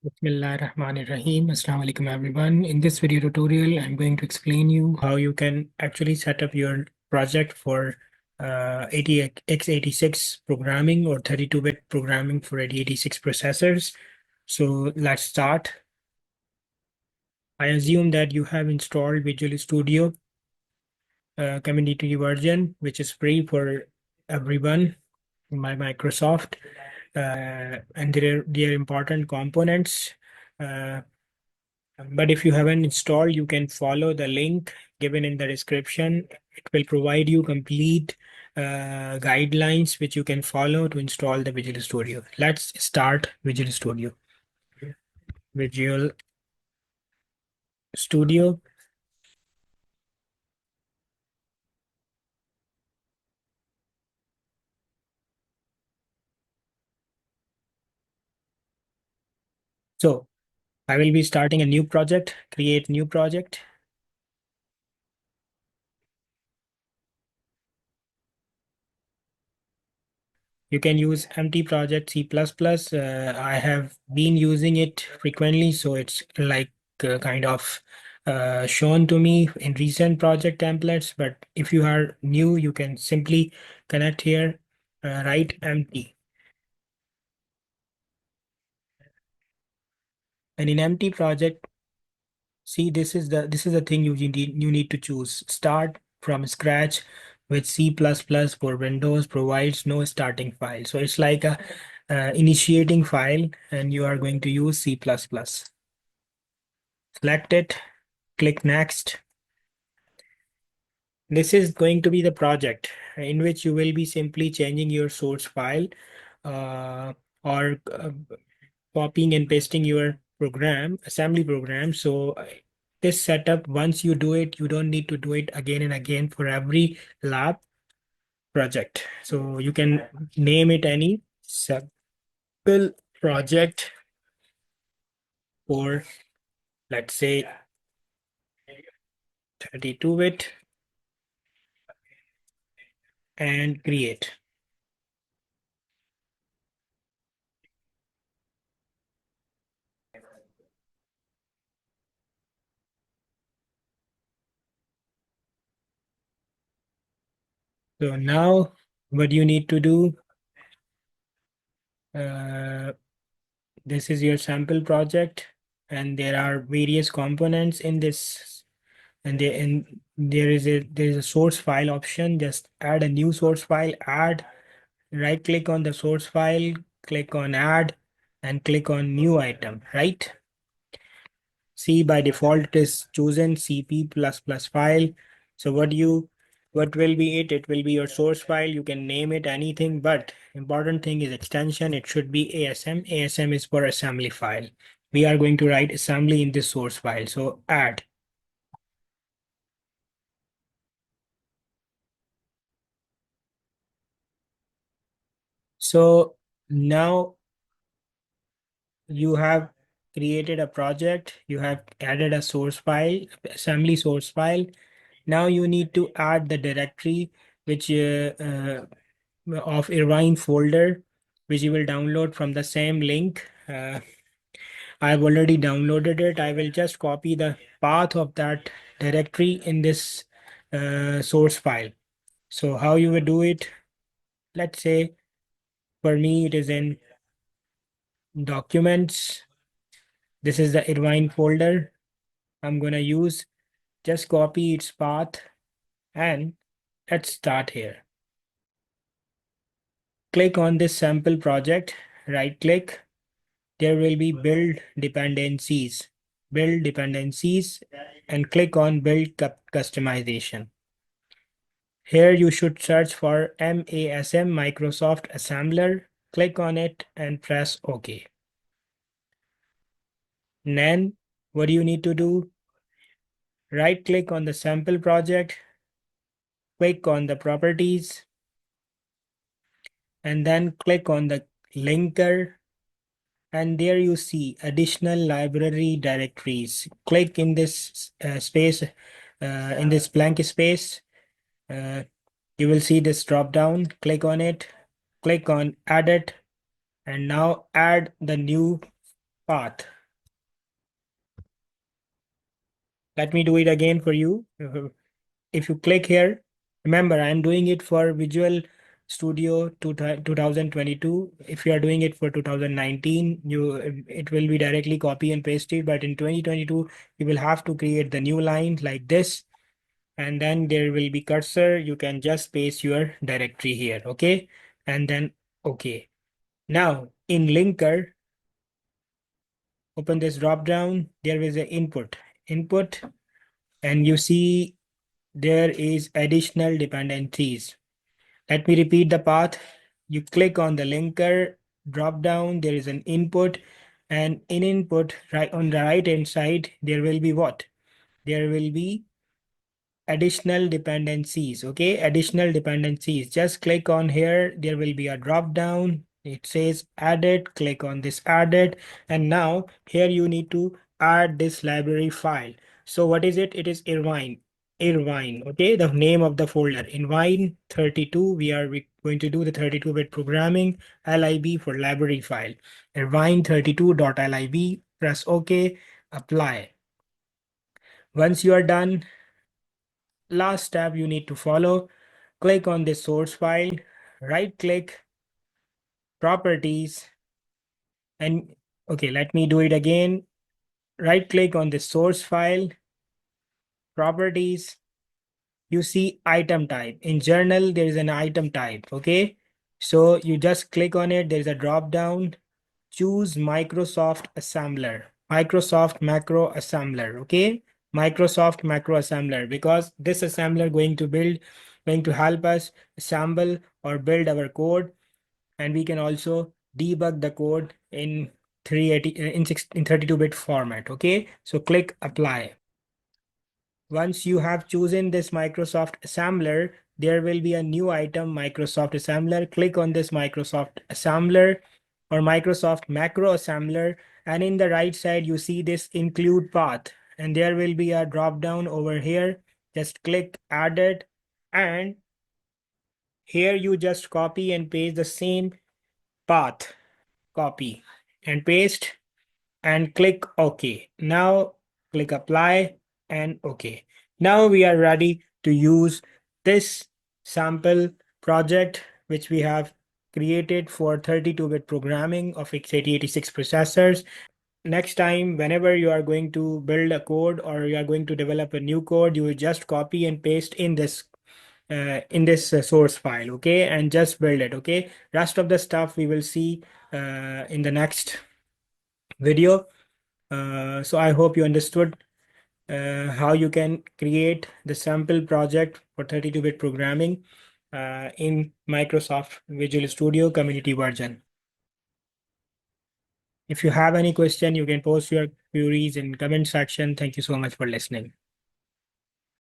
Bismillahirrahmanirrahim. Assalamu alaikum everyone. In this video tutorial, I'm going to explain you how you can actually set up your project for 80x86 programming or 32-bit programming for 8086 processors. So let's start. I assume that you have installed Visual Studio community version, which is free for everyone by Microsoft. And there are important components. Uh, But if you haven't installed, you can follow the link given in the description. It will provide you complete guidelines which you can follow to install the Visual Studio. Let's start Visual Studio. Visual Studio. So I will be starting a new project, create new project. You can use empty project C++. I have been using it frequently, so it's like kind of shown to me in recent project templates. But if you are new, you can simply connect here, write empty. And in empty project, see, this is the thing you need to choose. Start from scratch with C++ for Windows provides no starting file. So it's like a initiating file, and you are going to use C++. Select it, click next. This is going to be the project in which you will be simply changing your source file or copying and pasting your program, assembly program. So this setup, once you do it, you don't need to do it again and again for every lab project. So you can name it any sample project for, let's say, 32-bit and create. So now what you need to do, uh, this is your sample project, and there are various components in this, and there is a source file option. Just add a new source file, add, right click on the source file, click on add, and click on new item, right? See, by default it is chosen CP++ file. So what will be it? It will be your source file. You can name it anything, but important thing is extension. It should be ASM. ASM is for assembly file. We are going to write assembly in this source file. So add. So now you have created a project. You have added a source file, assembly source file. Now you need to add the directory which of Irvine folder, which you will download from the same link. I've already downloaded it. I will just copy the path of that directory in this source file. So how you will do it? Let's say for me it is in documents. This is the Irvine folder I'm gonna use. Just copy its path and let's start here. Click on this sample project, right click. There will be build dependencies. Build dependencies and click on build customization. Here you should search for MASM Microsoft Assembler. Click on it and press OK. Then what do you need to do? Right click on the sample project, click on the properties, and then click on the linker, and there you see additional library directories. Click in this space, in this blank space. You will see this drop down. Click on it, click on add it, and now add the new path. Let me do it again for you. If you click here, remember I'm doing it for Visual Studio 2022. If you are doing it for 2019, it will be directly copy and pasted. But in 2022, you will have to create the new line like this, and then there will be cursor. You can just paste your directory here, okay? And then okay. Now in linker, open this drop down. There is an input, and you see there is additional dependencies. Let me repeat the path. You click on the linker drop down, there is an input, and in input right on the right hand side there will be what? There will be additional dependencies. Okay, additional dependencies. Just click on here, there will be a drop down, it says added. Click on this added, and now here you need to add this library file. So what is it? It is Irvine. Okay, the name of the folder Irvine 32. We are going to do the 32-bit programming. Lib for library file, Irvine 32.lib. Press OK, apply. Once you are done, last step you need to follow. Click on the source file, right click, properties, and okay, let me do it again. Right click on the source file, properties. You see item type. In journal, there is an item type. Okay, so you just click on it. There is a drop down. Choose Microsoft Assembler, Microsoft Macro Assembler. Okay, Microsoft Macro Assembler, because this assembler going to help us assemble or build our code, and we can also debug the code in 380 in 32-bit format. Okay, so click apply. Once you have chosen this Microsoft Assembler, there will be a new item, Microsoft Assembler. Click on this Microsoft Assembler or Microsoft Macro Assembler, and in the right side you see this include path, and there will be a drop down over here. Just click add it, and here you just copy and paste the same path. Copy and paste and click OK. Now click apply and OK. Now we are ready to use this sample project which we have created for 32-bit programming of x86 processors. Next time, whenever you are going to build a code or you are going to develop a new code, you will just copy and paste in this source file, okay, and just build it. Okay, rest of the stuff we will see in the next video. So I hope you understood how you can create the sample project for 32-bit programming in Microsoft Visual Studio community version. If you have any question, you can post your queries in comment section. Thank you so much for listening.